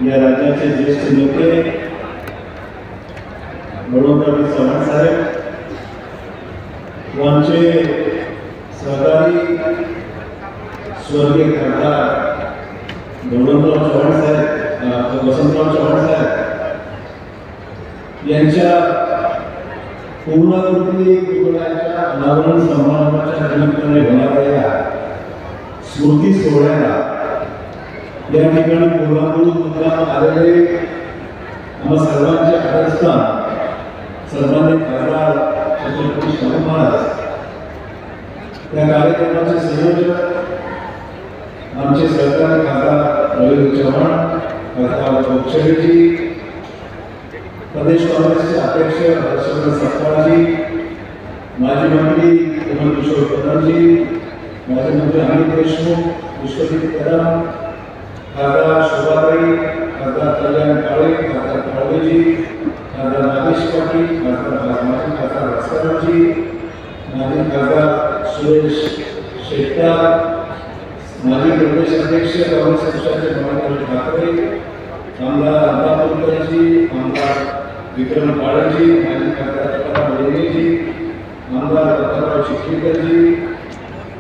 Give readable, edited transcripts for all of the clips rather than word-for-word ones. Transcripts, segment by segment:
या राज्याचे ज्येष्ठ नेते बळवंतराव चव्हाण साहेब यांचे सहकारी स्वर्गीय खासदार बळवंतराव चव्हाण साहेब वसंतराव चव्हाण साहेब यांच्या पूर्णाकृती पुतळ्याच्या अनावरण समारंभाच्या निमित्ताने होणाऱ्या स्मृती सोहळ्याला या ठिकाणी कोल्हापूर आलेले आम्हा सर्वांचे आदरस्थान सन्मान्य खासदार छत्रपती शाहू महाराज या कार्यक्रमाचे संयोजक आमचे सहकारी खासदार रवींद्र चव्हाण, खासदार कोकशेट्टी, प्रदेश काँग्रेसचे अध्यक्ष हर्षवर्धन सपकाळजी, माजी मंत्री हेमंत कदमजी, माजी मंत्री अमित देशमुख, विश्वजित कदम, खासदार शोभाताई, खासदार कल्याण काळे, खासदार काळवेजी, खासदार नागेश पाटील, माजी खासदार भास्करजी, माजी खासदार सुरेश शेट्टार, माजी प्रदेश अध्यक्ष काँग्रेस पक्षाचे मनोहर ठाकरे, आमदार अंबापूरकरजी, आमदार विक्रम काळेजी, माजी खासदार तुकाराम रेड्डीजी, आमदार दत्ताराव चिखलीकरजी,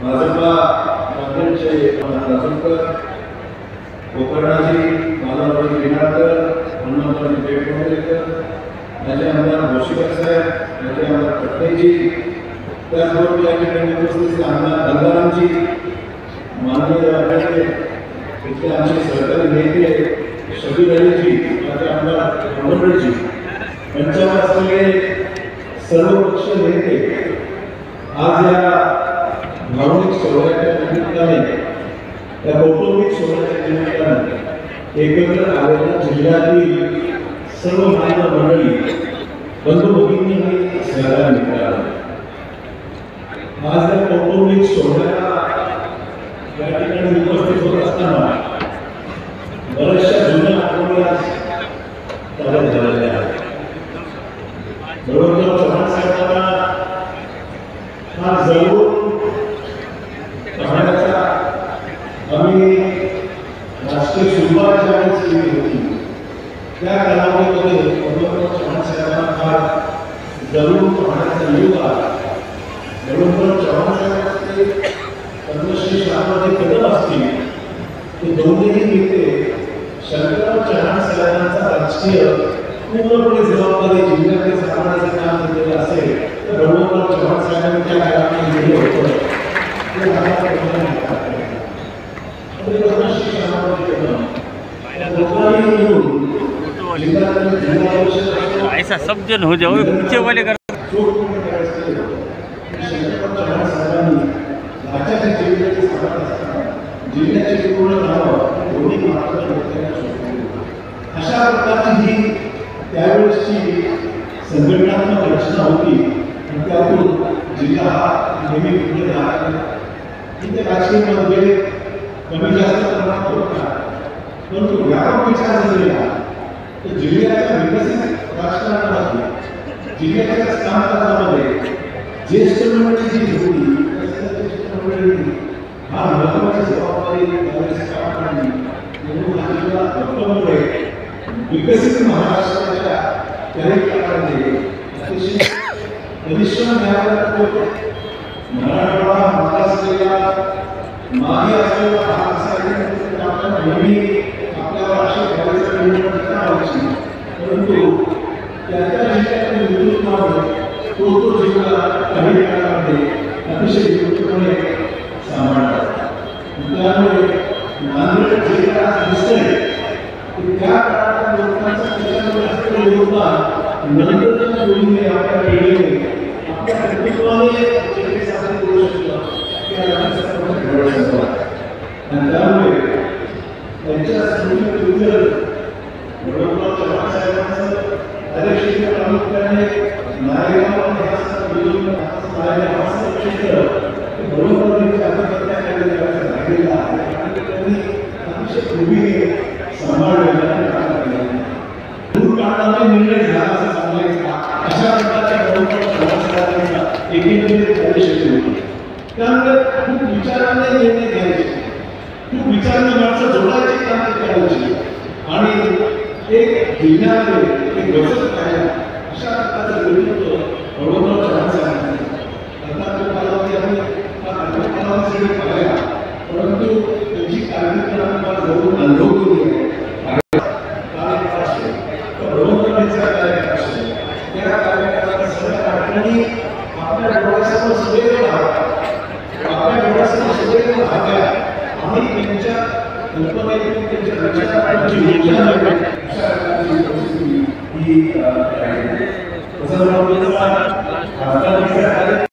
भाजपा काँग्रेसचे राजूरकर, कोकणाजी, माधवराव गिनाळकर, हनुमंतराव पेटवणेकर, माजी आमदार भोशीकर साहेब, माजी आमदार पटणेजी, त्याचबरोबर या ठिकाणी उपस्थित आमदार गंगारामजी, माननीय इथले आमचे सहकारी नेते शबीर अलीजी, माजी आमदार मंडळजी, मंचावर असलेले सर्व पक्ष नेते आज या भावनिक सोहळ्याच्या निमित्ताने, त्या कौटुंबिक सोहळ्याच्या निमित्ताने एकत्र आलेल्या जिल्ह्यातील सर्व मान्य मंडळी, बंधू भगिनी आणि सहकारी मित्रांनो, आज या कौटुंबिक सोहळ्याला या ठिकाणी उपस्थित होत असताना बऱ्याचशा जुन्या आठवणी ताज्या झालेल्या आहेत. बळवंतराव चव्हाण साहेबांना हा जवळून पाहण्याचा आम्ही राष्ट्रीय सुरुवात ज्यावेळेस केली होती त्या कालावधीमध्ये बळवंतराव चव्हाण साहेबांना हा जवळून पाहण्याचा योग आला. बळवंतराव चव्हाण साहेब असतील, पद्मश्री शाहू कदम असतील, हे दोन्ही नेते शंकरराव चव्हाण साहेबांचा राजकीय पूर्णपणे जबाबदारी जिल्ह्यातील सांभाळण्याचं काम केलेलं असेल तर बळवंतराव चव्हाण साहेबांनी त्या काळामध्ये केलं होतं. पद्मश्री शाहू कदम लोकांनी मिळून जिल्ह्यातील जिल्हा परिषद ऐसा सब जन हो जाओ पीछे वाले कर शंकरराव चव्हाण साहेबांनी राज्याच्या जिल्ह्याची सांभाळ असताना जिल्ह्याचे पूर्ण नाव दोन्ही महाराष्ट्र अशा प्रकारची ही त्यावेळेसची संघटनात्मक रचना होती आणि त्यातून जिल्हा हा नेहमी पुढे राहिला. इथे राजकीयमध्ये कमी जास्त प्रमाणात होता, परंतु व्यापक विचार झालेला तर जिल्ह्याच्या विकसित राजकारणामध्ये, जिल्ह्याच्या कामकाजामध्ये ज्येष्ठ मंडळी जी होती ज्येष्ठ मंडळी हा महत्वाची जबाबदारी विकसित महाराष्ट्राच्या कार्यकाळामध्ये अतिशय परिश्रम घ्यावा मराठवाडा महाराष्ट्राला मागे असलेला भाग असा आपण नेहमी आपल्याला अशा करायचा निवडणूक करायची, परंतु त्याच्या जिल्ह्यातील नेतृत्वाने तो जिल्हा काही काळामध्ये अतिशय योग्यपणे सांभाळला. त्यामुळे नांदेड जिल्हा दिसतंय त्या काळात लोकांचा त्याच्यामध्ये असलेलं योगदान नंतरच्या पिढीने आपल्या पिढीने आपल्या नेतृत्वाने जे साध्य करू शकलं आणि त्यामुळे त्यांच्या स्मृतीबद्दल बळवंतराव चव्हाण साहेबांचं कार्यक्षेत्र प्रामुख्याने नायगाव क्षेत्र बळवंतरावांच्या अधिपत्याखाली राहिलेलं आहे आणि त्यांनी अतिशय पूर्वीने सांभाळलेला दूर काढण्याचा निर्णय झाला असं सांगायचा. अशा प्रकारच्या बळवंतराव चव्हाण साहेबांचा एकंदरीत कार्यक्षेत्र होती. त्यामुळे खूप विचाराने निर्णय घ्यायचे, खूप विचाराने माणसं जोडायची काम करायची आणि एक जिल्ह्यामध्ये एक बचत पाहिजे अशा प्रकारचं नेतृत्व बरोबर सांगितलं. आता तो कालावधी आम्ही कालावधीसाठी पाहिला, परंतु त्याची कारकिर्द आम्हाला जवळून अनुभवली आहे. त्या कार्यक्रमाला सर्व आठवणी आपल्या डोळ्यासमोर सदैव राहतात, आपल्या डोळ्यासमोर सदैव राहतात आणि त्यांच्या कल्पनेतून त्यांच्या विचारांची ऊर्जा मिळते. अशा प्रकारची परिस्थिती ही आहे.